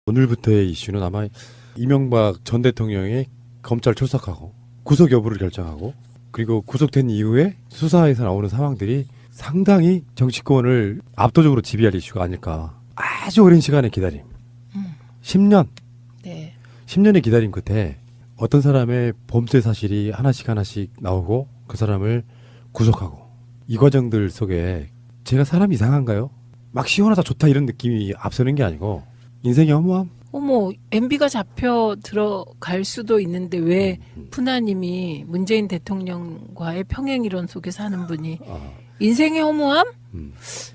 오늘부터의 이슈는 아마 이명박 전 대통령이 검찰 출석하고 구속 여부를 결정하고 그리고 구속된 이후에 수사에서 나오는 상황들이 상당히 정치권을 압도적으로 지배할 이슈가 아닐까. 아주 오랜 시간의 기다림. 10년. 네. 10년의 기다림 끝에 어떤 사람의 범죄 사실이 하나씩 나오고 그 사람을 구속하고 이 과정들 속에 제가 사람 이상한가요? 막 시원하다 좋다 이런 느낌이 앞서는 게 아니고 인생의 허무함? 어머, MB가 잡혀 들어갈 수도 있는데 왜 푸나님이 문재인 대통령과의 평행 이론 속에 사는 분이 인생의 허무함?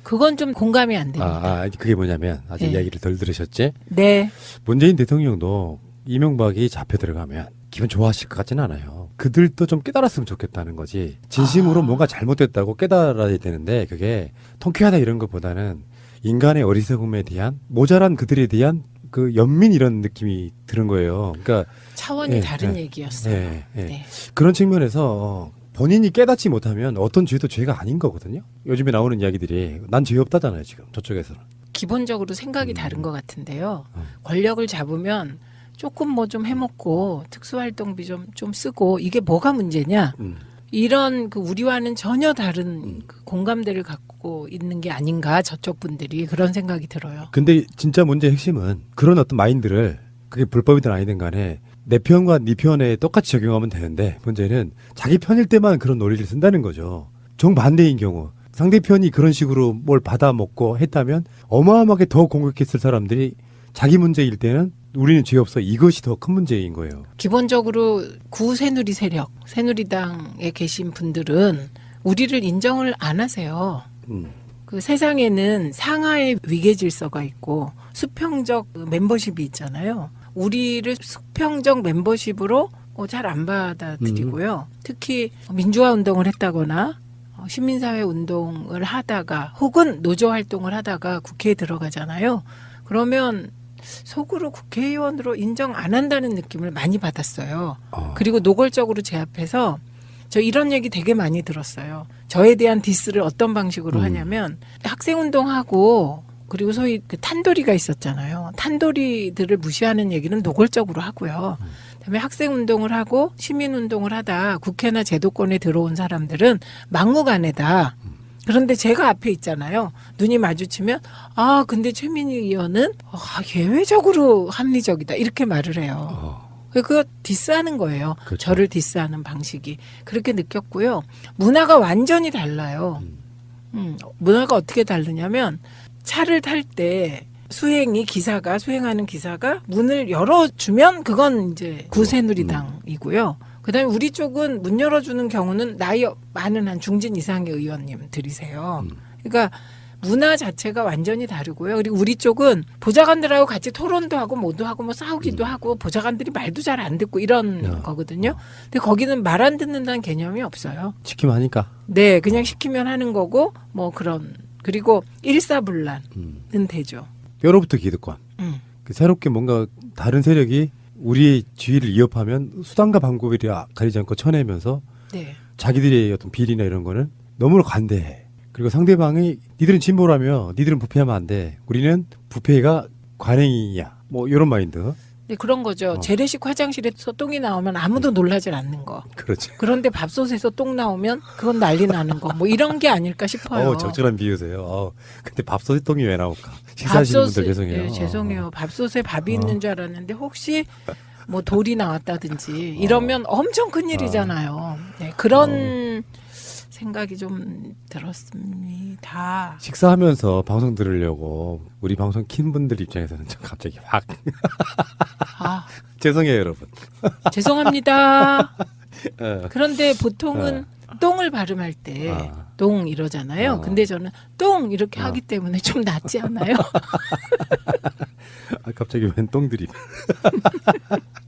그건 좀 공감이 안 됩니다. 그게 뭐냐면 아직 네. 이야기를 덜 들으셨지? 네. 문재인 대통령도 이명박이 잡혀 들어가면 기분 좋아하실 것 같지는 않아요. 그들도 좀 깨달았으면 좋겠다는 거지. 진심으로 뭔가 잘못됐다고 깨달아야 되는데 그게 통쾌하다 이런 것보다는 인간의 어리석음에 대한 모자란 그들에 대한 그 연민 이런 느낌이 드는 거예요. 그러니까 차원이 다른 얘기였어요. 네. 그런 측면에서 본인이 깨닫지 못하면 어떤 죄도 죄가 아닌 거거든요. 요즘에 나오는 이야기들이 난 죄 없다잖아요. 지금 저쪽에서는. 기본적으로 생각이 다른 것 같은데요. 권력을 잡으면 조금 뭐 좀 해먹고 특수활동비 좀 쓰고 이게 뭐가 문제냐. 이런 그 우리와는 전혀 다른 그 공감대를 갖고 있는 게 아닌가 저쪽 분들이 그런 생각이 들어요. 근데 진짜 문제의 핵심은 그런 어떤 마인드를 그게 불법이든 아니든 간에 내 편과 네 편에 똑같이 적용하면 되는데 문제는 자기 편일 때만 그런 논리를 쓴다는 거죠. 정반대인 경우 상대편이 그런 식으로 뭘 받아먹고 했다면 어마어마하게 더 공격했을 사람들이 자기 문제일 때는 우리는 죄 없어 이것이 더 큰 문제인 거예요. 기본적으로 구새누리 세력, 새누리당에 계신 분들은 우리를 인정을 안 하세요. 그 세상에는 상하의 위계 질서가 있고 수평적 멤버십이 있잖아요. 우리를 수평적 멤버십으로 잘 안 받아들이고요. 특히 민주화 운동을 했다거나 시민사회 운동을 하다가 혹은 노조 활동을 하다가 국회에 들어가잖아요. 그러면 속으로 국회의원으로 인정 안 한다는 느낌을 많이 받았어요. 그리고 노골적으로 제 앞에서 저 이런 얘기 되게 많이 들었어요. 저에 대한 디스를 어떤 방식으로 하냐면 학생운동하고 그리고 소위 그 탄도리가 있었잖아요. 탄도리들을 무시하는 얘기는 노골적으로 하고요. 그다음에 학생운동을 하고 시민운동을 하다 국회나 제도권에 들어온 사람들은 막무가내다. 그런데 제가 앞에 있잖아요. 눈이 마주치면 근데 최민희 의원은 예외적으로 합리적이다. 이렇게 말을 해요. 그거 디스하는 거예요. 그렇죠. 저를 디스하는 방식이. 그렇게 느꼈고요. 문화가 완전히 달라요. 문화가 어떻게 다르냐면 차를 탈 때 수행하는 기사가 문을 열어주면 그건 이제 구새누리당이고요. 그다음에 우리 쪽은 문 열어주는 경우는 나이 많은 한 중진 이상의 의원님들이세요. 그러니까 문화 자체가 완전히 다르고요. 그리고 우리 쪽은 보좌관들하고 같이 토론도 하고 뭐도 하고 뭐 싸우기도 하고 보좌관들이 말도 잘 안 듣고 이런 거거든요. 근데 거기는 말 안 듣는다는 개념이 없어요. 시키면 하니까. 네, 그냥 시키면 하는 거고 뭐 그런 그리고 일사불란은 되죠. 뼈로부터 기득권. 그 새롭게 뭔가 다른 세력이 우리의 지위를 위협하면 수단과 방법을 가리지 않고 쳐내면서 네. 자기들의 어떤 비리나 이런 거는 너무 관대해. 그리고 상대방이 니들은 진보라며 니들은 부패하면 안 돼. 우리는 부패가 관행이야. 뭐 이런 마인드. 네, 그런 거죠. 재래식 화장실에서 똥이 나오면 아무도 놀라질 않는 거. 그렇지. 그런데 밥솥에서 똥 나오면 그건 난리 나는 거. 뭐 이런 게 아닐까 싶어요. 적절한 비유세요. 근데 밥솥에 똥이 왜 나올까? 식사하시는 분들 죄송해요. 네, 죄송해요. 밥솥에 밥이 있는 줄 알았는데 혹시 뭐 돌이 나왔다든지 이러면 엄청 큰일이잖아요. 네, 그런 생각이 좀 들었습니다. 식사하면서 방송 들으려고 우리 방송 킨 분들 입장에서는 좀 갑자기 확 죄송해요 여러분. 죄송합니다. 그런데 보통은 똥을 발음할 때 똥 이러잖아요. 근데 저는 똥 이렇게 하기 때문에 좀 낫지 않아요? 갑자기 웬 똥들이.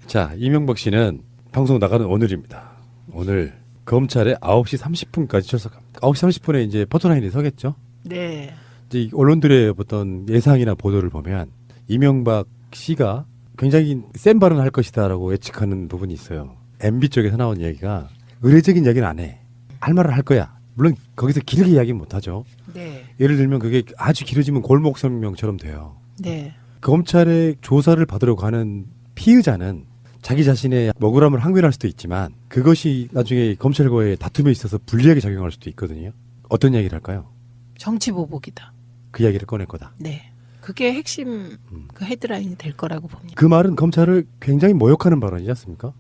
자, 이명박 씨는 방송 나가는 오늘입니다. 오늘 검찰에 9시 30분까지 출석합니다. 9시 30분에 이제 포토라인에 서겠죠? 네. 이제 언론들의 어떤 예상이나 보도를 보면 이명박 씨가 굉장히 센 발언을 할 것이다라고 예측하는 부분이 있어요. MB 쪽에서 나온 이야기가 의례적인 이야기는 안 해. 할 말을 할 거야. 물론 거기서 길게 이야기는 못하죠. 네. 예를 들면 그게 아주 길어지면 골목성명처럼 돼요. 네. 검찰의 조사를 받으러 가는 피의자는 자기 자신의 억울함을 항변할 수도 있지만 그것이 나중에 검찰과의 다툼에 있어서 불리하게 작용할 수도 있거든요. 어떤 이야기를 할까요? 정치보복이다. 그 이야기를 꺼낼 거다. 네. 그게 핵심 그 헤드라인이 될 거라고 봅니다. 그 말은 검찰을 굉장히 모욕하는 발언이지 않습니까?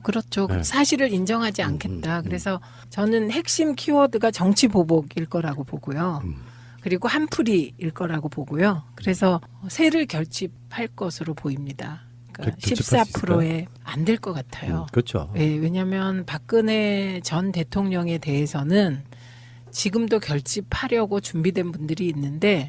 그렇죠. 네. 사실을 인정하지 않겠다. 그래서 저는 핵심 키워드가 정치보복일 거라고 보고요. 그리고 한풀이일 거라고 보고요. 그래서 세를 결집할 것으로 보입니다. 그러니까 결집할 수 14%에 안 될 것 같아요. 그렇죠. 예, 왜냐하면 박근혜 전 대통령에 대해서는 지금도 결집하려고 준비된 분들이 있는데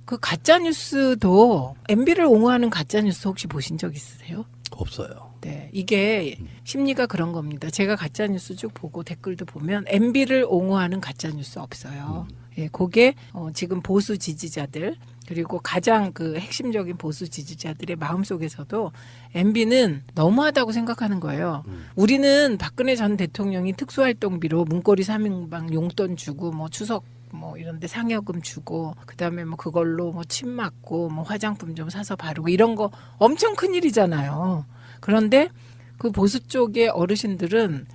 그 가짜 뉴스도 MB를 옹호하는 가짜 뉴스 혹시 보신 적 있으세요? 없어요. 네, 이게 심리가 그런 겁니다. 제가 가짜 뉴스 쭉 보고 댓글도 보면 MB를 옹호하는 가짜 뉴스 없어요. 예, 그게 지금 보수 지지자들 그리고 가장 그 핵심적인 보수 지지자들의 마음속에서도 MB는 너무하다고 생각하는 거예요. 우리는 박근혜 전 대통령이 특수활동비로 문고리 3인방 용돈 주고 뭐 추석 뭐 이런데 상여금 주고 그다음에 뭐 그걸로 뭐 침 맞고 뭐 화장품 좀 사서 바르고 이런 거 엄청 큰 일이잖아요. 그런데 그 보수 쪽의 어르신들은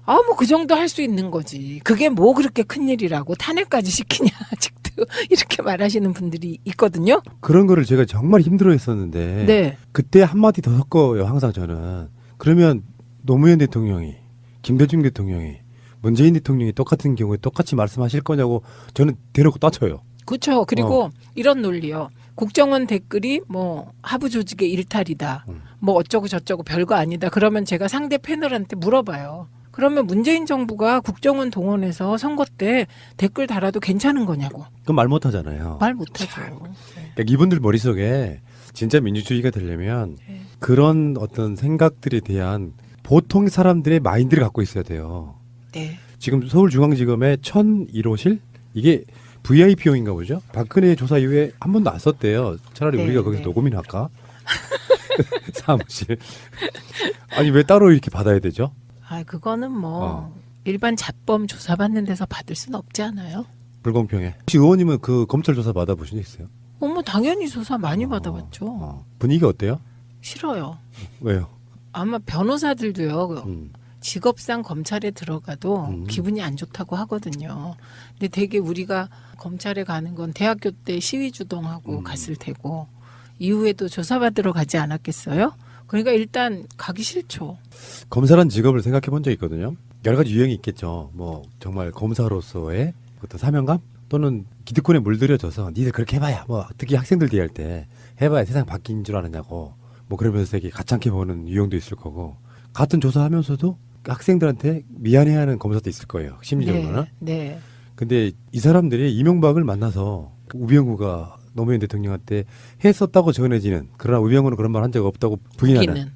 뭐 그 정도 할 수 있는 거지. 그게 뭐 그렇게 큰 일이라고 탄핵까지 시키냐 아직도 이렇게 말하시는 분들이 있거든요. 그런 거를 제가 정말 힘들어했었는데 네. 그때 한마디 더 섞어요. 항상 저는. 그러면 노무현 대통령이 김대중 대통령이 문재인 대통령이 똑같은 경우에 똑같이 말씀하실 거냐고 저는 대놓고 따져요. 그렇죠. 그리고 이런 논리요. 국정원 댓글이 뭐 하부 조직의 일탈이다. 뭐 어쩌고 저쩌고 별거 아니다. 그러면 제가 상대 패널한테 물어봐요. 그러면 문재인 정부가 국정원 동원해서 선거 때 댓글 달아도 괜찮은 거냐고. 그건 말 못하잖아요. 말 못하죠. 그러니까 이분들 머릿속에 진짜 민주주의가 되려면 네. 그런 어떤 생각들에 대한 보통 사람들의 마인드를 갖고 있어야 돼요. 네. 지금 서울중앙지검의 1001호실 이게 VIP용인가 보죠. 박근혜 조사 이후에 한 번도 안 썼대요. 차라리 네, 우리가 거기서 네. 녹음이나 할까? 사무실. 아니 왜 따로 이렇게 받아야 되죠? 그거는 뭐 일반 잡범 조사받는 데서 받을 수는 없지 않아요? 불공평해. 혹시 의원님은 그 검찰 조사 받아보신 적 있어요? 당연히 조사 많이 받아봤죠. 분위기 어때요? 싫어요. 왜요? 아마 변호사들도요. 음. 직업상 검찰에 들어가도 기분이 안 좋다고 하거든요. 근데 되게 우리가 검찰에 가는 건 대학교 때 시위 주동하고 갔을 테고 이후에도 조사받으러 가지 않았겠어요? 그러니까 일단 가기 싫죠. 검사란 직업을 생각해 본 적 있거든요. 여러 가지 유형이 있겠죠. 뭐 정말 검사로서의 어떤 사명감 또는 기득권에 물들여져서 니들 그렇게 해봐야 뭐 특히 학생들 대할 때 해봐야 세상 바뀐 줄 아느냐고 뭐 그러면서 되게 가찮게 보는 유형도 있을 거고 같은 조사하면서도 학생들한테 미안해하는 검사도 있을 거예요. 심리적으로는. 네. 근데 이 사람들이 이명박을 만나서 우병우가 노무현 대통령한테 했었다고 전해지는 그러나 우병우는 그런 말 한 적 없다고 부인하는 기는.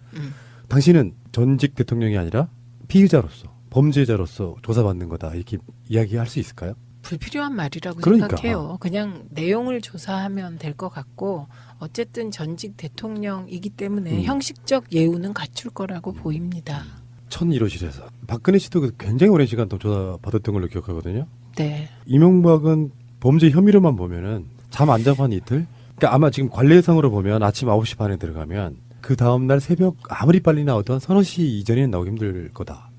당신은 전직 대통령이 아니라 피의자로서 범죄자로서 조사받는 거다 이렇게 이야기할 수 있을까요? 불필요한 말이라고 그러니까. 생각해요. 그냥 내용을 조사하면 될 것 같고 어쨌든 전직 대통령이기 때문에 형식적 예우는 갖출 거라고 보입니다. 1001호실에서 박근혜 씨도 굉장히 오랜 시간 동안 조사받았던 걸로 기억하거든요. 네. 이명박은 범죄 혐의로만 보면은 잠 안 자고 한 이틀? 그러니까 아마 지금 관례상으로 보면 아침 9시 반에 들어가면 그 다음날 새벽 아무리 빨리 나오던 서너 시 이전에는 나오기 힘들 거다.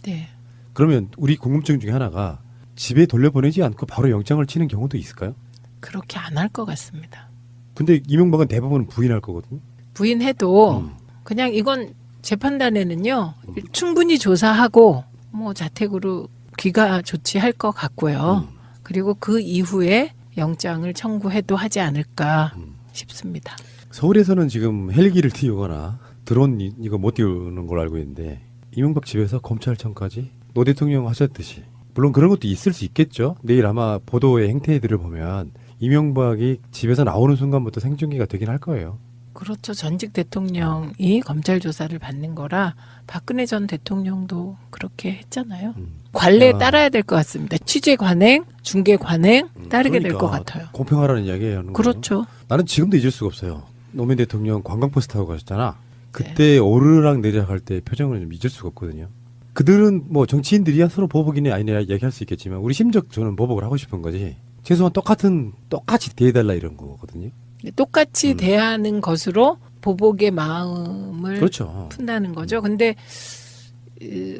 네. 그러면 우리 궁금증 중에 하나가 집에 돌려보내지 않고 바로 영장을 치는 경우도 있을까요? 그렇게 안 할 것 같습니다. 근데 이명박은 대부분 부인할 거거든요. 부인해도 그냥 이건 재판단에는요. 충분히 조사하고 뭐 자택으로 귀가 조치할 것 같고요. 그리고 그 이후에 영장을 청구해도 하지 않을까 싶습니다. 서울에서는 지금 헬기를 띄우거나 드론 이거 못 띄우는 걸로 알고 있는데 이명박 집에서 검찰청까지 노 대통령 하셨듯이 물론 그런 것도 있을 수 있겠죠. 내일 아마 보도의 행태들을 보면 이명박이 집에서 나오는 순간부터 생중계가 되긴 할 거예요. 그렇죠. 전직 대통령이 검찰 조사를 받는 거라 박근혜 전 대통령도 그렇게 했잖아요. 관례에 따라야 될 것 같습니다. 취재 관행, 중계 관행 따르게 될 것 같아요. 공평하라는 이야기예요. 그렇죠. 나는 지금도 잊을 수가 없어요. 노무현 대통령 관광버스 타고 가셨잖아. 그때 오르락 내리락 때 표정을 좀 잊을 수가 없거든요. 그들은 뭐 정치인들이야 서로 보복이냐 아니냐 얘기할 수 있겠지만 우리 심적 저는 보복을 하고 싶은 거지. 최소한 똑같이 대해달라 이런 거거든요. 똑같이 대하는 것으로 보복의 마음을 그렇죠. 푼다는 거죠. 근데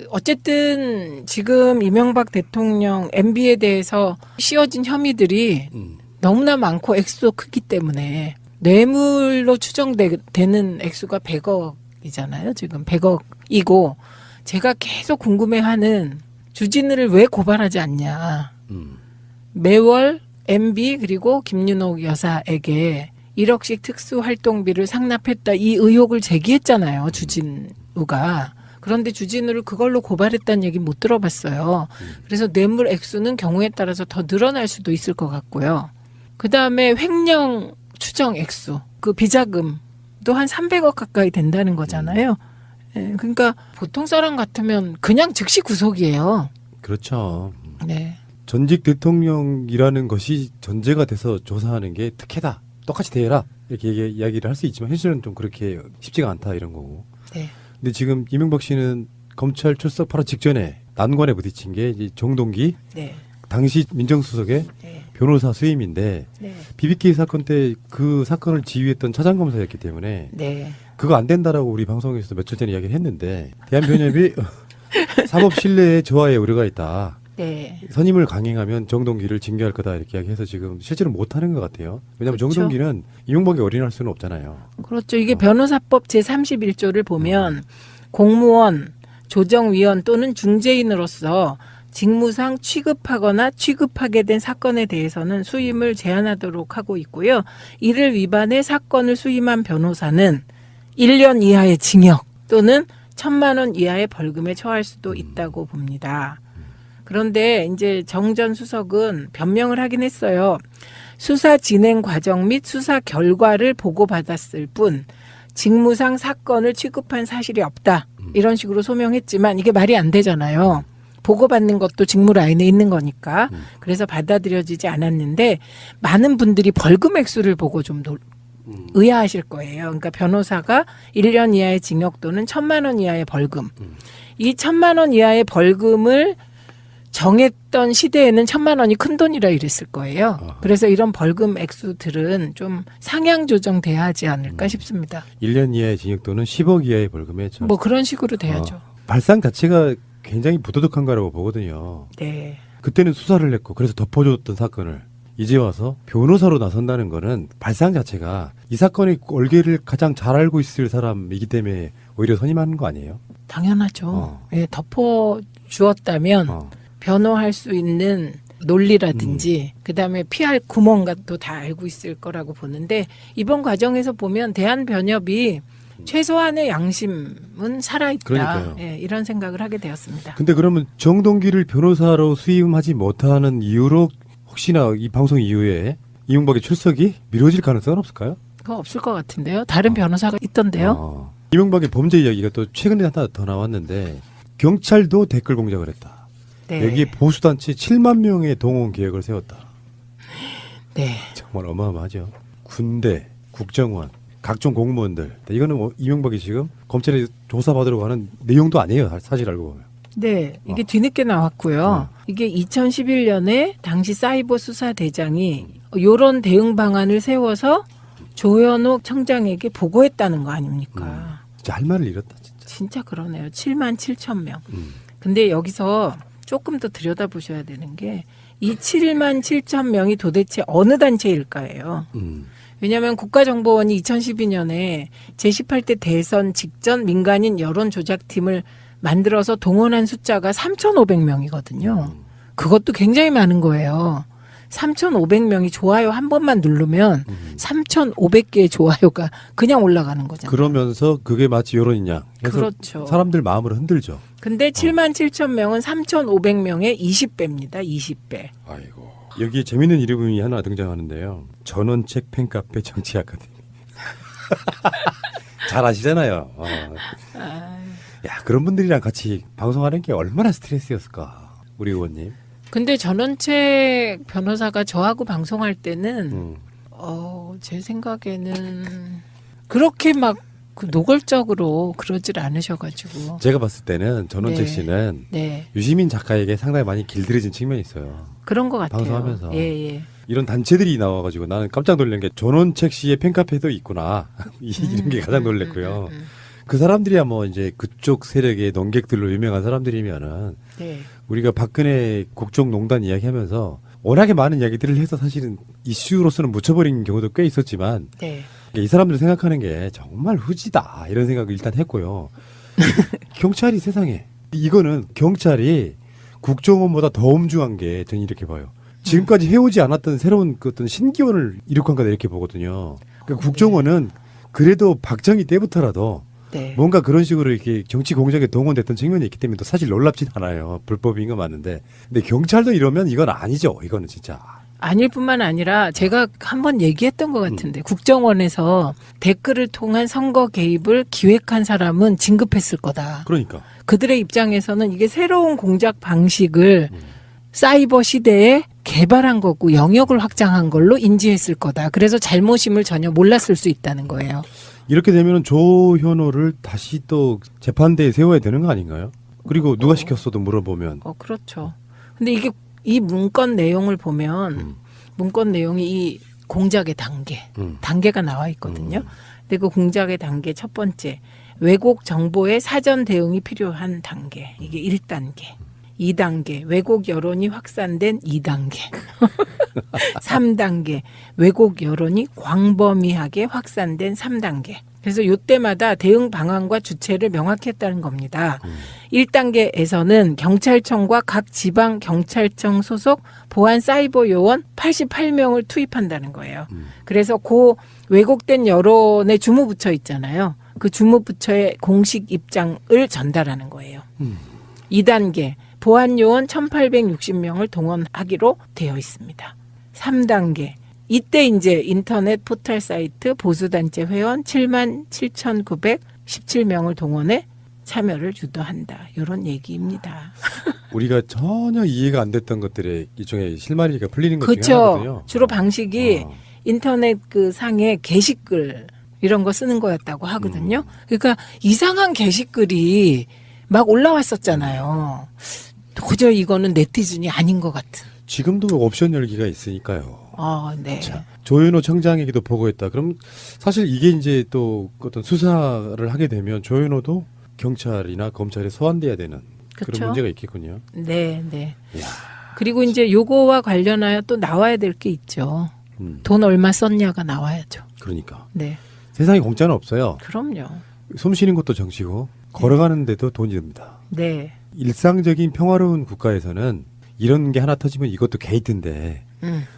어쨌든 지금 이명박 대통령 MB에 대해서 씌워진 혐의들이 너무나 많고 액수도 크기 때문에 뇌물로 추정되는 액수가 100억이잖아요. 지금 100억이고 제가 계속 궁금해하는 주진우를 왜 고발하지 않냐. 매월 MB 그리고 김윤옥 여사에게 1억씩 특수활동비를 상납했다. 이 의혹을 제기했잖아요. 주진우가. 그런데 주진우를 그걸로 고발했다는 얘기 못 들어봤어요. 그래서 뇌물 액수는 경우에 따라서 더 늘어날 수도 있을 것 같고요. 그다음에 횡령 추정 액수, 그 비자금도 한 300억 가까이 된다는 거잖아요. 예, 그러니까 보통 사람 같으면 그냥 즉시 구속이에요. 그렇죠. 네. 전직 대통령이라는 것이 전제가 돼서 조사하는 게 특혜다. 똑같이 대해라. 이렇게 이야기를 할 수 있지만 현실은 좀 그렇게 쉽지가 않다 이런 거고. 네. 근데 지금 이명박 씨는 검찰 출석 바로 직전에 난관에 부딪힌 게 이제 정동기 네. 당시 민정수석의 네. 변호사 수임인데 네. BBK 사건 때 그 사건을 지휘했던 차장검사였기 때문에 네. 그거 안 된다라고 우리 방송에서도 며칠 전에 이야기를 했는데 대한변협이 사법 신뢰에 저하의 우려가 있다. 네. 선임을 강행하면 정동기를 징계할 거다 이렇게 이야기해서 지금 실제로 못하는 것 같아요. 왜냐하면 그렇죠. 정동기는 이명박이 어린할 수는 없잖아요. 그렇죠. 이게 변호사법 제31조를 보면 공무원, 조정위원 또는 중재인으로서 직무상 취급하거나 취급하게 된 사건에 대해서는 수임을 제한하도록 하고 있고요. 이를 위반해 사건을 수임한 변호사는 1년 이하의 징역 또는 1,000만 원 이하의 벌금에 처할 수도 있다고 봅니다. 그런데 이제 정 전 수석은 변명을 하긴 했어요. 수사 진행 과정 및 수사 결과를 보고받았을 뿐 직무상 사건을 취급한 사실이 없다. 이런 식으로 소명했지만 이게 말이 안 되잖아요. 보고받는 것도 직무 라인에 있는 거니까. 그래서 받아들여지지 않았는데 많은 분들이 벌금 액수를 보고 좀 의아하실 거예요. 그러니까 변호사가 1년 이하의 징역 또는 1,000만 원 이하의 벌금. 이 1,000만 원 이하의 벌금을 정했던 시대에는 1,000만 원이 큰 돈이라 이랬을 거예요. 그래서 이런 벌금 액수들은 좀 상향 조정돼야 하지 않을까 싶습니다. 1년 이하의 징역 또는 10억 이하의 벌금에 처할 뭐 그런 식으로 돼야죠. 발상 자체가 굉장히 부도덕한 거라고 보거든요. 네. 그때는 수사를 했고 그래서 덮어줬던 사건을 이제 와서 변호사로 나선다는 거는 발상 자체가 이 사건의 얼개를 가장 잘 알고 있을 사람이기 때문에 오히려 선임하는 거 아니에요? 당연하죠. 예, 덮어 주었다면 변호할 수 있는 논리라든지 그다음에 피할 구멍 같도 다 알고 있을 거라고 보는데 이번 과정에서 보면 대한변협이 최소한의 양심은 살아있다. 그러니까요. 예, 이런 생각을 하게 되었습니다. 근데 그러면 정동기를 변호사로 수임하지 못하는 이유로 혹시나 이 방송 이후에 이명박의 출석이 미뤄질 가능성은 없을까요? 그거 없을 것 같은데요. 다른 변호사가 있던데요. 이명박의 범죄 이야기가 또 최근에 하나 더 나왔는데 경찰도 댓글 공작을 했다. 네. 여기에 보수단체 7만 명의 동원 계획을 세웠다. 네. 정말 어마어마하죠. 군대, 국정원, 각종 공무원들. 이거는 뭐 이명박이 지금 검찰에 조사받으러 가는 내용도 아니에요. 사실 알고 보면. 네, 이게 뒤늦게 나왔고요. 이게 2011년에 당시 사이버 수사대장이 이런 대응 방안을 세워서 조현옥 청장에게 보고했다는 거 아닙니까? 진짜 할 말을 잃었다. 진짜. 진짜 그러네요. 7만 7천 명. 근데 여기서 조금 더 들여다보셔야 되는 게 이 7만 7천 명이 도대체 어느 단체일까예요. 왜냐하면 국가정보원이 2012년에 제18대 대선 직전 민간인 여론조작팀을 만들어서 동원한 숫자가 3,500명이거든요. 그것도 굉장히 많은 거예요. 3,500명이 좋아요 한 번만 누르면 3,500개의 좋아요가 그냥 올라가는 거잖아요. 그러면서 그게 마치 여론이냐. 해서 그렇죠. 사람들 마음을 흔들죠. 근데 7만 7천 명은 3,500명의 20배입니다. 20배. 아이고. 여기에 재밌는 이름이 하나 등장하는데요. 전원책 팬카페 정치 아카데미. 잘 아시잖아요. 야, 그런 분들이랑 같이 방송하는 게 얼마나 스트레스였을까. 우리 의원님. 근데 전원책 변호사가 저하고 방송할 때는 제 생각에는 그렇게 막 그 노골적으로 그러질 않으셔가지고. 제가 봤을 때는 전원책 네. 씨는 네. 유시민 작가에게 상당히 많이 길들여진 측면이 있어요. 그런 것 같아요. 방송하면서. 예, 예. 이런 단체들이 나와가지고 나는 깜짝 놀란 게 전원책 씨의 팬카페도 있구나. 이런 게 가장 놀랬고요. 그 사람들이야 뭐 이제 그쪽 세력의 논객들로 유명한 사람들이면은 네. 우리가 박근혜 국정농단 이야기하면서 워낙에 많은 이야기들을 해서 사실은 이슈로서는 묻혀버린 경우도 꽤 있었지만 네. 이 사람들 생각하는 게 정말 후지다 이런 생각을 일단 했고요. 경찰이 세상에 이거는 경찰이 국정원보다 더 엄중한 게 저는 이렇게 봐요. 지금까지 해오지 않았던 새로운 그 어떤 신기원을 이룩한 거다 이렇게 보거든요. 그러니까 국정원은 그래도 박정희 때부터라도 네. 뭔가 그런 식으로 이렇게 정치 공작에 동원됐던 측면이 있기 때문에 또 사실 놀랍진 않아요. 불법인 건 맞는데. 근데 경찰도 이러면 이건 아니죠. 이거는 진짜. 아닐 뿐만 아니라 제가 한번 얘기했던 것 같은데 국정원에서 댓글을 통한 선거 개입을 기획한 사람은 진급했을 거다. 그러니까. 그들의 입장에서는 이게 새로운 공작 방식을 사이버 시대에 개발한 거고 영역을 확장한 걸로 인지했을 거다. 그래서 잘못임을 전혀 몰랐을 수 있다는 거예요. 이렇게 되면 조현호를 다시 또 재판대에 세워야 되는 거 아닌가요? 그리고 누가 시켰어도 물어보면. 그렇죠. 근데 이게 이 문건 내용을 보면 문건 내용이 이 공작의 단계가 나와 있거든요. 근데 그 공작의 단계 첫 번째, 왜곡 정보의 사전 대응이 필요한 단계. 이게 1단계. 2단계, 왜곡 여론이 확산된 2단계. 3단계, 왜곡 여론이 광범위하게 확산된 3단계. 그래서 이때마다 대응 방안과 주체를 명확히 했다는 겁니다. 1단계에서는 경찰청과 각 지방 경찰청 소속 보안 사이버 요원 88명을 투입한다는 거예요. 그래서 그 왜곡된 여론의 주무부처 있잖아요. 그 주무부처의 공식 입장을 전달하는 거예요. 2단계, 보안 요원 1860명을 동원하기로 되어 있습니다. 3단계, 이때 이제 인터넷 포털 사이트 보수단체 회원 77,917명을 동원해 참여를 유도한다. 이런 얘기입니다. 우리가 전혀 이해가 안 됐던 것들의 일종의 실마리가 풀리는 것 중에 그렇죠. 하나거든요. 주로 방식이 인터넷 그 상에 게시글 이런 거 쓰는 거였다고 하거든요. 그러니까 이상한 게시글이 막 올라왔었잖아요. 도저히 이거는 네티즌이 아닌 것 같은. 지금도 옵션 열기가 있으니까요. 네. 자, 조현호 청장에게도 보고했다. 그럼 사실 이게 이제 또 어떤 수사를 하게 되면 조현호도 경찰이나 검찰에 소환돼야 되는 그쵸? 그런 문제가 있겠군요. 네, 네. 이야, 그리고 이제 요거와 관련하여 또 나와야 될 게 있죠. 돈 얼마 썼냐가 나와야죠. 그러니까 네. 세상에 공짜는 없어요. 그럼요. 숨 쉬는 것도 정치고 걸어가는데도 돈이 듭니다. 네. 일상적인 평화로운 국가에서는 이런 게 하나 터지면 이것도 게이트인데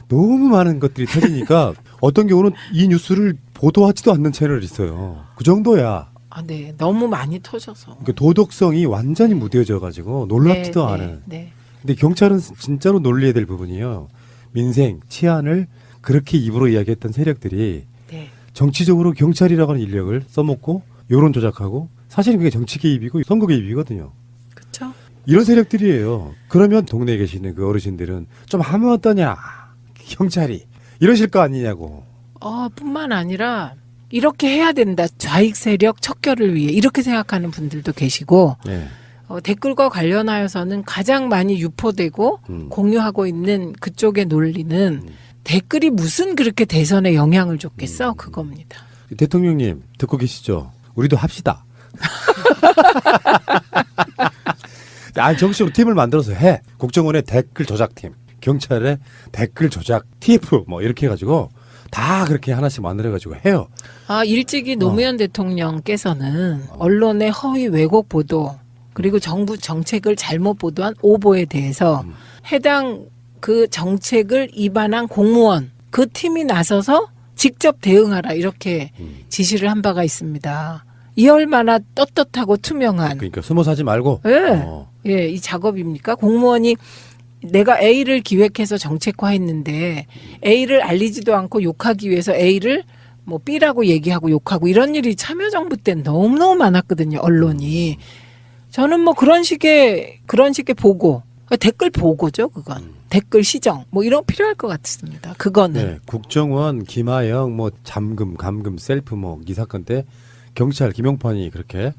너무 많은 것들이 터지니까 어떤 경우는 이 뉴스를 보도하지도 않는 채널이 있어요. 그 정도야. 네. 너무 많이 터져서. 그러니까 도덕성이 완전히 무뎌져 가지고 놀랍지도 않은. 네. 근데 경찰은 진짜로 놀려야 될 부분이요. 민생, 치안을 그렇게 입으로 이야기했던 세력들이 네. 정치적으로 경찰이라고 하는 인력을 써먹고 여론 조작하고 사실은 그게 정치 개입이고 선거 개입이거든요. 그렇죠? 이런 세력들이에요. 그러면 동네에 계시는 그 어르신들은 좀 하면 어떠냐. 경찰이 이러실 거 아니냐고. 뿐만 아니라 이렇게 해야 된다. 좌익 세력 척결을 위해 이렇게 생각하는 분들도 계시고 네. 댓글과 관련하여서는 가장 많이 유포되고 공유하고 있는 그쪽의 논리는 댓글이 무슨 그렇게 대선에 영향을 줬겠어? 그겁니다. 대통령님 듣고 계시죠? 우리도 합시다. 정식으로 팀을 만들어서 해. 국정원의 댓글 조작팀, 경찰의 댓글 조작 TF 뭐 이렇게 해가지고 다 그렇게 하나씩 만들어가지고 해요. 일찍이 노무현 대통령께서는 언론의 허위 왜곡 보도 그리고 정부 정책을 잘못 보도한 오보에 대해서 해당 그 정책을 위반한 공무원 그 팀이 나서서 직접 대응하라 이렇게 지시를 한 바가 있습니다. 이 얼마나 떳떳하고 투명한 그러니까 숨어 사지 말고. 이 작업입니까? 공무원이 내가 A를 기획해서 정책화했는데 A를 알리지도 않고 욕하기 위해서 A를 뭐 B라고 얘기하고 욕하고 이런 일이 참여정부 때 너무너무 많았거든요. 언론이. 저는 뭐 그런 식의 보고 댓글 보고죠. 그건. 댓글 시정 뭐 이런 거 필요할 것 같습니다. 그거는. 네, 국정원, 김하영, 뭐 잠금, 감금, 셀프 뭐 이 사건 때 경찰 김용판이 그렇게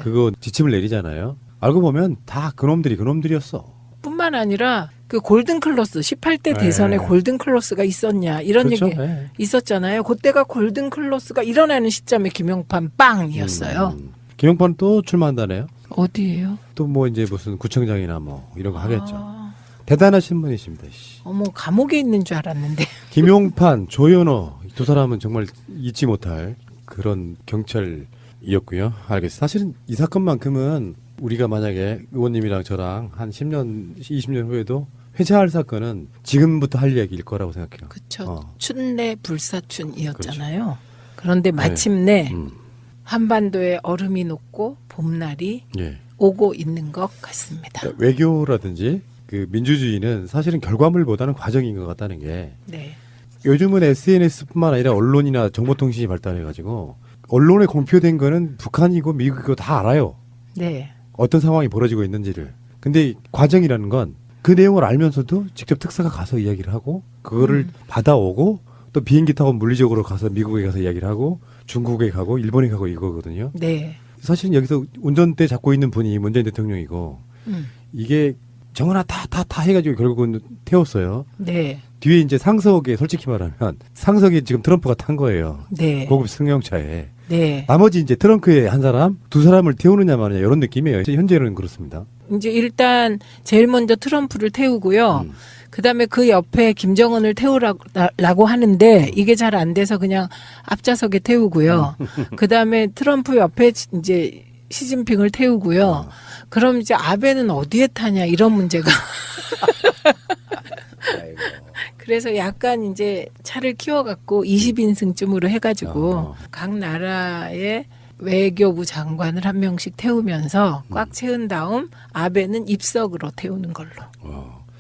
그거 지침을 내리잖아요. 알고 보면 다 그놈들이었어. 뿐만 아니라 그 골든클로스 18대 대선에 네. 골든클로스가 있었냐 이런 그렇죠. 얘기 네. 있었잖아요. 그때가 골든클로스가 일어나는 시점에 김용판 빵이었어요. 김용판은 또 출마한다네요. 어디예요? 또 뭐 이제 무슨 구청장이나 뭐 이런 거 하겠죠. 아, 대단하신 분이십니다. 씨. 어머 감옥에 있는 줄 알았는데. 김용판, 조현호 이 두 사람은 정말 잊지 못할 그런 경찰이었고요. 알겠어요. 사실은 이 사건만큼은 우리가 만약에 의원님이랑 저랑 한 10년, 20년 후에도 회자할 사건은 지금부터 할 이야기일 거라고 생각해요. 그쵸. 춘내 불사춘이었잖아요. 그렇죠. 그런데 마침내 음. 한반도에 얼음이 녹고 봄날이 예. 오고 있는 것 같습니다. 그러니까 외교라든지 그 민주주의는 사실은 결과물보다는 과정인 것 같다는 게 네. 요즘은 SNS뿐만 아니라 언론이나 정보통신이 발달해가지고 언론에 공표된 거는 북한이고 미국이고 다 알아요. 네. 어떤 상황이 벌어지고 있는지를. 근데 과정이라는 건 그 내용을 알면서도 직접 특사가 가서 이야기를 하고 그거를 받아오고 또 비행기 타고 물리적으로 가서 미국에 가서 이야기를 하고 중국에 가고 일본에 가고 이거거든요. 네. 사실은 여기서 운전대 잡고 있는 분이 문재인 대통령이고 이게 정은아 타 해가지고 결국은 태웠어요. 네. 뒤에 이제 상석에 솔직히 말하면 상석에 지금 트럼프가 탄 거예요. 네. 고급 승용차에. 네. 나머지 이제 트렁크에 한 사람, 두 사람을 태우느냐 마느냐 이런 느낌이에요. 현재는 그렇습니다. 이제 일단 제일 먼저 트럼프를 태우고요. 그다음에 그 옆에 김정은을 태우라고 하는데 이게 잘 안 돼서 그냥 앞좌석에 태우고요. 그다음에 트럼프 옆에 이제 시진핑을 태우고요. 그럼 이제 아베는 어디에 타냐 이런 문제가. 그래서 약간 이제 차를 키워갖고 20인승쯤으로 해가지고 각 나라의 외교부 장관을 한 명씩 태우면서 꽉 채운 다음 아베는 입석으로 태우는 걸로.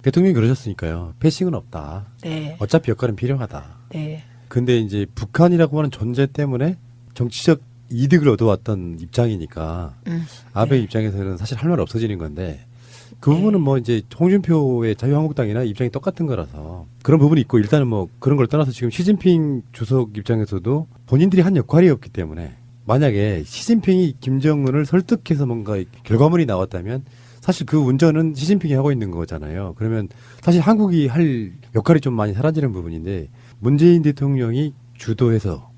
대통령이 그러셨으니까요. 패싱은 없다. 네. 어차피 역할은 필요하다. 네. 근데 이제 북한이라고 하는 존재 때문에 정치적 이득을 얻어왔던 입장이니까 아베 입장에서는 사실 할 말 없어지는 건데 그 부분은 뭐 이제 홍준표의 자유한국당이나 입장이 똑같은 거라서 그런 부분이 있고 일단은 뭐 그런 걸 떠나서 지금 시진핑 주석 입장에서도 본인들이 한 역할이었기 때문에 만약에 시진핑이 김정은을 설득해서 뭔가 결과물이 나왔다면 사실 그 운전은 시진핑이 하고 있는 거잖아요. 그러면 사실 한국이 할 역할이 좀 많이 사라지는 부분인데 문재인 대통령이 주도해서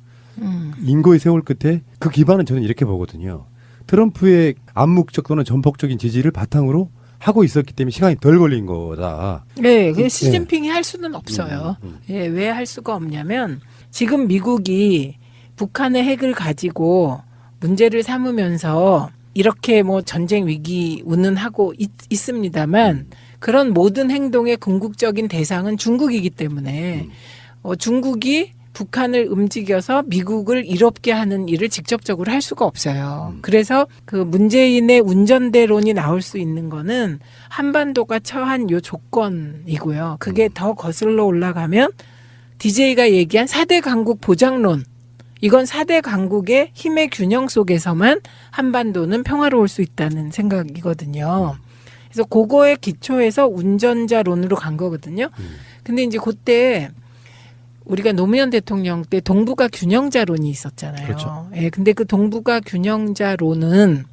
인고의 세월 끝에 그 기반은 저는 이렇게 보거든요. 트럼프의 암묵적 또는 전폭적인 지지를 바탕으로 하고 있었기 때문에 시간이 덜 걸린 거다. 네, 그 시진핑이 할 수는 없어요. 예, 왜 할 수가 없냐면 지금 미국이 북한의 핵을 가지고 문제를 삼으면서 이렇게 뭐 전쟁 위기 운운하고 있습니다만 그런 모든 행동의 궁극적인 대상은 중국이기 때문에 중국이 북한을 움직여서 미국을 이롭게 하는 일을 직접적으로 할 수가 없어요. 그래서 그 문재인의 운전대론이 나올 수 있는 거는 한반도가 처한 요 조건이고요. 그게 더 거슬러 올라가면 DJ가 얘기한 4대 강국 보장론. 이건 4대 강국의 힘의 균형 속에서만 한반도는 평화로울 수 있다는 생각이거든요. 그래서 그거에 기초해서 운전자론으로 간 거거든요. 근데 이제 그때 우리가 노무현 대통령 때 동북아 균형자론이 있었잖아요. 그렇죠. 예, 근데 그 동북아 균형자론은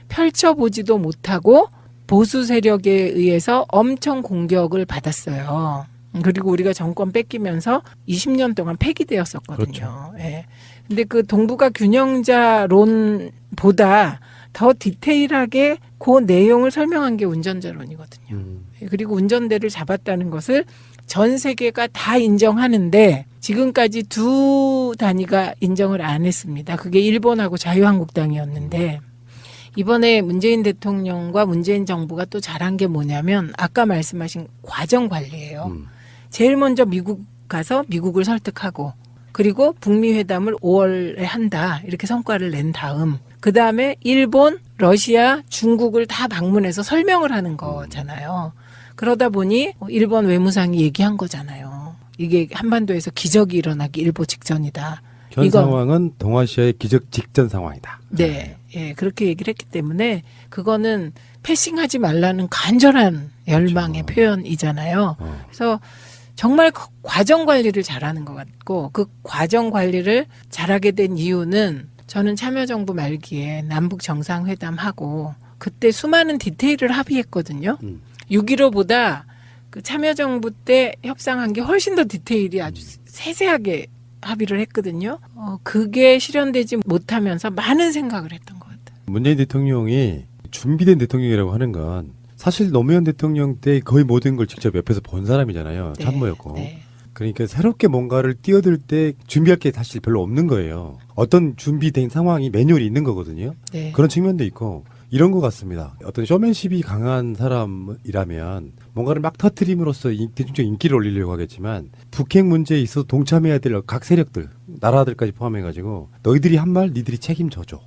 펼쳐보지도 못하고 보수 세력에 의해서 엄청 공격을 받았어요. 그리고 우리가 정권 뺏기면서 20년 동안 폐기되었었거든요. 그렇죠. 예. 근데 그 동북아 균형자론보다 더 디테일하게 그 내용을 설명한 게 운전자론이거든요. 예, 그리고 운전대를 잡았다는 것을 전 세계가 다 인정하는데 지금까지 두 단위가 인정을 안 했습니다. 그게 일본하고 자유한국당이었는데 이번에 문재인 대통령과 문재인 정부가 또 잘한 게 뭐냐면 아까 말씀하신 과정 관리예요. 제일 먼저 미국 가서 미국을 설득하고 그리고 북미 회담을 5월에 한다 이렇게 성과를 낸 다음 그다음에 일본, 러시아, 중국을 다 방문해서 설명을 하는 거잖아요. 그러다 보니 일본 외무상이 얘기한 거잖아요. 이게 한반도에서 기적이 일어나기 일보 직전이다. 현 상황은 동아시아의 기적 직전 상황이다. 네. 예, 그렇게 얘기를 했기 때문에 그거는 패싱하지 말라는 간절한 열망의 그렇죠. 표현이잖아요. 그래서 정말 과정 관리를 잘하는 것 같고 그 과정 관리를 잘하게 된 이유는 저는 참여정부 말기에 남북 정상회담하고 그때 수많은 디테일을 합의했거든요. 6.15보다 그 참여정부 때 협상한 게 훨씬 더 디테일이 아주 세세하게 합의를 했거든요. 그게 실현되지 못하면서 많은 생각을 했던 것 같아요. 문재인 대통령이 준비된 대통령이라고 하는 건 사실 노무현 대통령 때 거의 모든 걸 직접 옆에서 본 사람이잖아요. 네, 참모였고. 네. 그러니까 새롭게 뭔가를 뛰어들 때 준비할 게 사실 별로 없는 거예요. 어떤 준비된 상황이 매뉴얼이 있는 거거든요. 네. 그런 측면도 있고 이런 것 같습니다. 어떤 쇼맨십이 강한 사람이라면 뭔가를 막 터트림으로써 대중적 인기를 올리려고 하겠지만 북핵 문제에 있어서 동참해야 될 각 세력들, 나라들까지 포함해가지고 너희들이 한 말 니들이 책임져줘.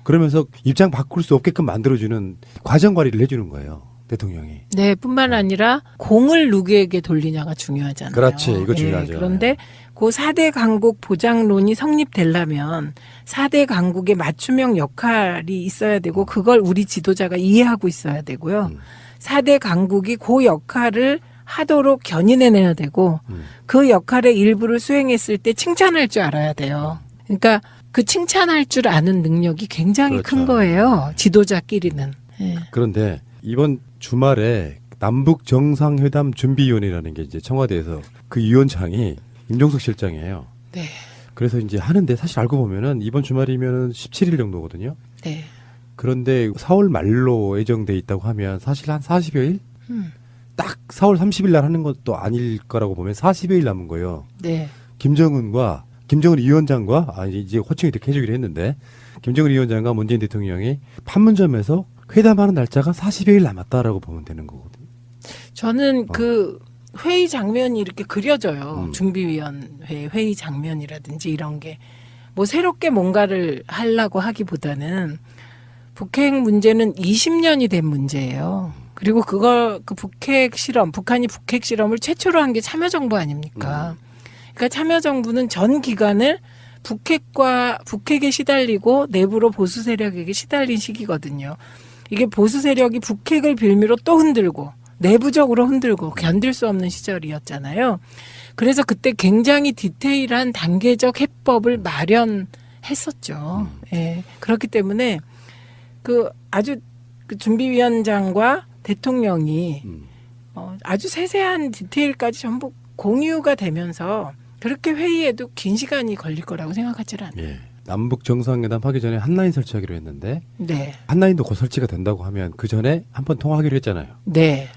그러면서 입장 바꿀 수 없게끔 만들어주는 과정 관리를 해주는 거예요. 대통령이. 네, 뿐만 아니라 공을 누구에게 돌리냐가 중요하잖아요. 그렇지. 이거 중요하죠. 그런데 그 4대 강국 보장론이 성립되려면 4대 강국의 맞춤형 역할이 있어야 되고 그걸 우리 지도자가 이해하고 있어야 되고요. 4대 강국이 그 역할을 하도록 견인해내야 되고 그 역할의 일부를 수행했을 때 칭찬할 줄 알아야 돼요. 그러니까 그 칭찬할 줄 아는 능력이 굉장히 그렇죠. 큰 거예요. 지도자끼리는. 예. 그런데 이번 주말에 남북 정상회담 준비위원회라는 게 이제 청와대에서 그 위원장이 임종석 실장이에요. 네. 그래서 이제 하는데 사실 알고 보면은 이번 주말이면은 17일 정도거든요. 네. 그런데 4월 말로 예정돼 있다고 하면 사실 한 40여일? 딱 4월 30일 날 하는 것도 아닐 거라고 보면 40여일 남은 거예요. 네. 김정은 위원장과 이제 호칭을 이렇게 해주기로 했는데 김정은 위원장과 문재인 대통령이 판문점에서 회담하는 날짜가 40여일 남았다라고 보면 되는 거거든요. 저는 그 회의 장면이 이렇게 그려져요. 음. 준비위원회 회의 장면이라든지 이런 게 뭐 새롭게 뭔가를 하려고 하기보다는 북핵 문제는 20년이 된 문제예요. 그리고 그 북핵 실험, 북한이 북핵 실험을 최초로 한 게 참여정부 아닙니까? 그러니까 참여정부는 전 기간을 북핵에 시달리고 내부로 보수 세력에게 시달린 시기거든요. 이게 보수 세력이 북핵을 빌미로 또 흔들고 내부적으로 흔들고 견딜 수 없는 시절이었잖아요. 그래서 그때 굉장히 디테일한 단계적 해법을 마련했었죠. 예. 그렇기 때문에 아주 그 준비위원장과 대통령이 아주 세세한 디테일까지 전부 공유가 되면서 그렇게 회의에도 긴 시간이 걸릴 거라고 생각하지는 않아요. 예. 남북 정상회담 하기 전에 한라인 설치하기로 했는데 네. 한라인도 곧 설치가 된다고 하면 그 전에 한번 통화하기로 했잖아요. 네.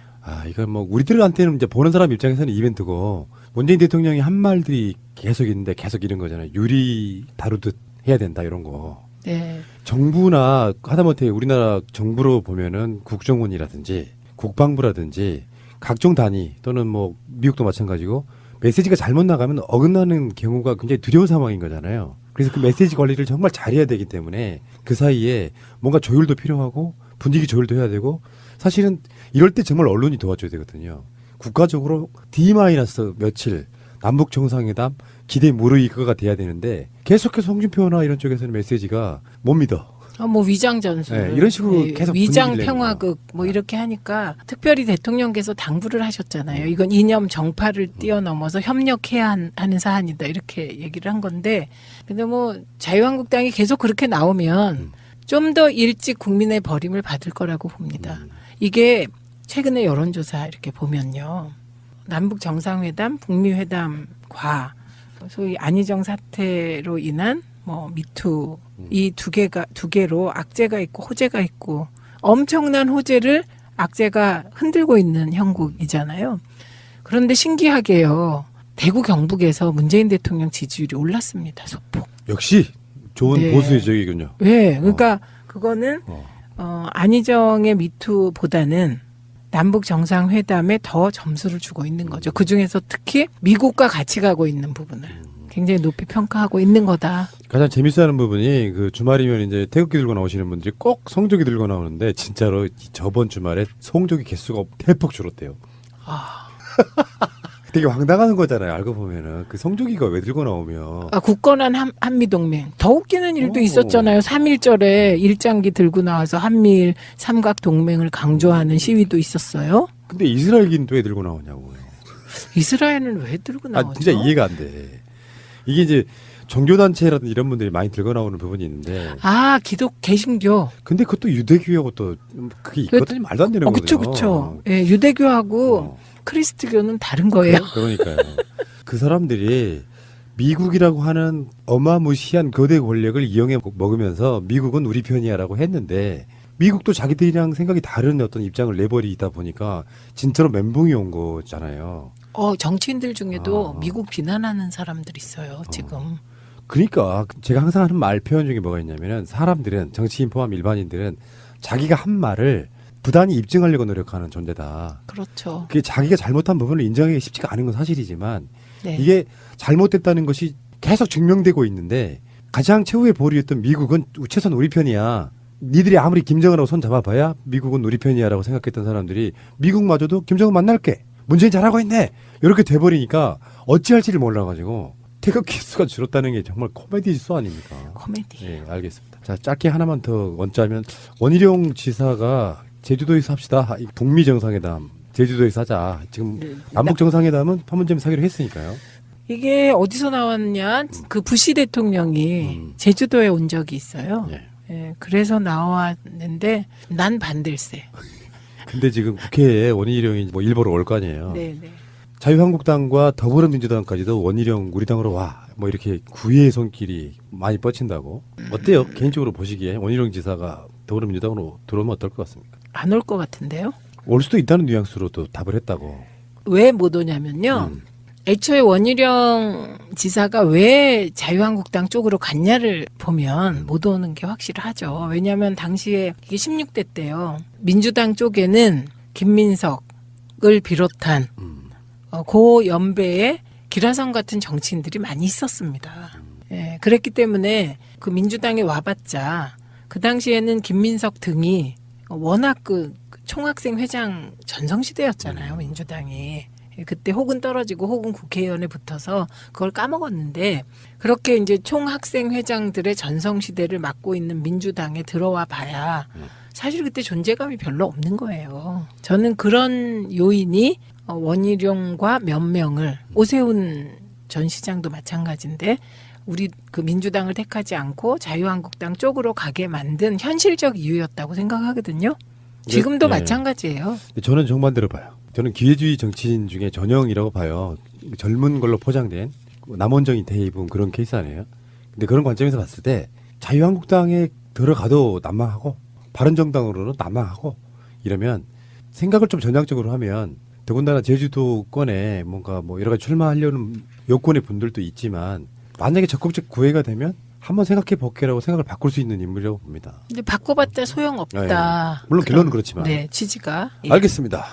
이건 뭐 우리들한테는 이제 보는 사람 입장에서는 이벤트고 문재인 대통령이 한 말들이 계속 있는데 계속 이런 거잖아요. 유리 다루듯 해야 된다 이런 거. 네. 정부나 하다못해 우리나라 정부로 보면은 국정원이라든지 국방부라든지 각종 단위 또는 뭐 미국도 마찬가지고 메시지가 잘못 나가면 어긋나는 경우가 굉장히 두려운 상황인 거잖아요. 그래서 그 메시지 관리를 정말 잘해야 되기 때문에 그 사이에 뭔가 조율도 필요하고 분위기 조율도 해야 되고 사실은 이럴 때 정말 언론이 도와줘야 되거든요. 국가적으로 D-며칠 남북 정상회담 기대 무르익어가 돼야 되는데 계속해서 홍준표나 이런 쪽에서는 메시지가 못 믿어. 뭐 위장 전술, 네, 이런 식으로 계속 위장 분위기를 평화극 뭐 이렇게 하니까 특별히 대통령께서 당부를 하셨잖아요. 이건 이념 정파를 뛰어넘어서 협력해야 하는 사안이다 이렇게 얘기를 한 건데, 근데 뭐 자유한국당이 계속 그렇게 나오면 좀 더 일찍 국민의 버림을 받을 거라고 봅니다. 이게 최근에 여론조사 이렇게 보면요, 남북 정상회담, 북미 회담과 소위 안희정 사태로 인한 뭐 미투 이 두 개로 악재가 있고 호재가 있고 엄청난 호재를 악재가 흔들고 있는 형국이잖아요. 그런데 신기하게요, 대구 경북에서 문재인 대통령 지지율이 올랐습니다. 소폭. 역시 좋은 네. 보수의 적이군요. 네, 그러니까 그거는 안희정의 미투보다는 남북 정상회담에 더 점수를 주고 있는 거죠. 그 중에서 특히 미국과 같이 가고 있는 부분을 굉장히 높이 평가하고 있는 거다. 가장 재밌어하는 부분이 그 주말이면 이제 태극기 들고 나오시는 분들이 꼭 성조기 들고 나오는데 진짜로 저번 주말에 성조기 개수가 대폭 줄었대요. 되게 황당한 거잖아요. 알고 보면은 그 성조기가 왜 들고 나오면 굳건한 한미동맹. 더 웃기는 일도 오. 있었잖아요. 3.1절에 일장기 들고 나와서 한미일 삼각동맹을 강조하는 시위도 있었어요. 근데 이스라엘기는 또 왜 들고 나오냐고요. 이스라엘은 왜 들고 나오죠? 진짜 이해가 안 돼. 이게 이제 종교단체라든 이런 분들이 많이 들고 나오는 부분이 있는데 개신교. 근데 그것도 유대교하고 또 그게 있거든요. 말도 안 되는 거거든요. 그쵸. 예, 유대교하고 크리스트교는 다른 거예요. 그러니까요. 그 사람들이 미국이라고 하는 어마무시한 거대 권력을 이용해 먹으면서 미국은 우리 편이야라고 했는데 미국도 자기들이랑 생각이 다른 어떤 입장을 내버리다 보니까 진짜로 멘붕이 온 거잖아요. 정치인들 중에도 아. 미국 비난하는 사람들 있어요, 지금. 그러니까 제가 항상 하는 말 표현 중에 뭐가 있냐면은 사람들은 정치인 포함 일반인들은 자기가 한 말을 부단히 입증하려고 노력하는 존재다. 그렇죠. 그게 자기가 잘못한 부분을 인정하기 쉽지가 않은 건 사실이지만 네. 이게 잘못됐다는 것이 계속 증명되고 있는데 가장 최후의 보루였던 미국은 최소한 우리 편이야. 니들이 아무리 김정은하고 손 잡아봐야 미국은 우리 편이야라고 생각했던 사람들이 미국마저도 김정은 만날게. 문재인 잘하고 있네. 이렇게 돼버리니까 어찌할지를 몰라가지고 태극기 수가 줄었다는 게 정말 코미디 수 아닙니까? 코미디. 네, 알겠습니다. 자, 짧게 하나만 더 원짜면 원희룡 지사가 제주도에서 합시다. 이 북미 정상회담 제주도에서 하자. 지금 네. 남북 정상회담은 판문점 사기로 했으니까요. 이게 어디서 나왔냐? 그 부시 대통령이 제주도에 온 적이 있어요. 예. 예, 그래서 나왔는데 난 반댈세. 근데 지금 국회에 원희룡이 뭐 일보러 올 거 아니에요. 네, 네. 자유한국당과 더불어민주당까지도 원희룡 우리 당으로 와. 뭐 이렇게 구애의 손길이 많이 뻗친다고. 어때요? 개인적으로 보시기에 원희룡 지사가 더불어민주당으로 들어오면 어떨 것 같습니까? 안 올 것 같은데요? 올 수도 있다는 뉘앙스로 또 답을 했다고. 왜 못 오냐면요. 애초에 원희룡 지사가 왜 자유한국당 쪽으로 갔냐를 보면 못 오는 게 확실하죠. 왜냐하면 당시에 이게 16대 때요. 민주당 쪽에는 김민석을 비롯한 고 연배의 기라성 같은 정치인들이 많이 있었습니다. 예, 그랬기 때문에 그 민주당에 와봤자 그 당시에는 김민석 등이 워낙 그 총학생 회장 전성시대였잖아요. 민주당이. 그때 혹은 떨어지고 혹은 국회의원에 붙어서 그걸 까먹었는데 그렇게 이제 총학생 회장들의 전성시대를 맡고 있는 민주당에 들어와 봐야 사실 그때 존재감이 별로 없는 거예요. 저는 그런 요인이 원희룡과 몇 명을 오세훈 전 시장도 마찬가지인데 우리 그 민주당을 택하지 않고 자유한국당 쪽으로 가게 만든 현실적 이유였다고 생각하거든요. 지금도 네. 마찬가지예요. 저는 정반대로 봐요. 저는 기회주의 정치인 중에 전형이라고 봐요. 젊은 걸로 포장된 남원정이 대입은 그런 케이스 아니에요. 근데 그런 관점에서 봤을 때 자유한국당에 들어가도 난망하고 바른정당으로는 난망하고 이러면 생각을 좀 전향적으로 하면 더군다나 제주도권에 뭔가 뭐 여러 가지 출마하려는 요건의 분들도 있지만 만약에 적극적 구애가 되면 한번 생각해 볼게라고 생각을 바꿀 수 있는 인물이라고 봅니다. 근데 바꿔봤자 소용없다. 물론 결론은 그렇지만. 네, 취지가. 예. 알겠습니다.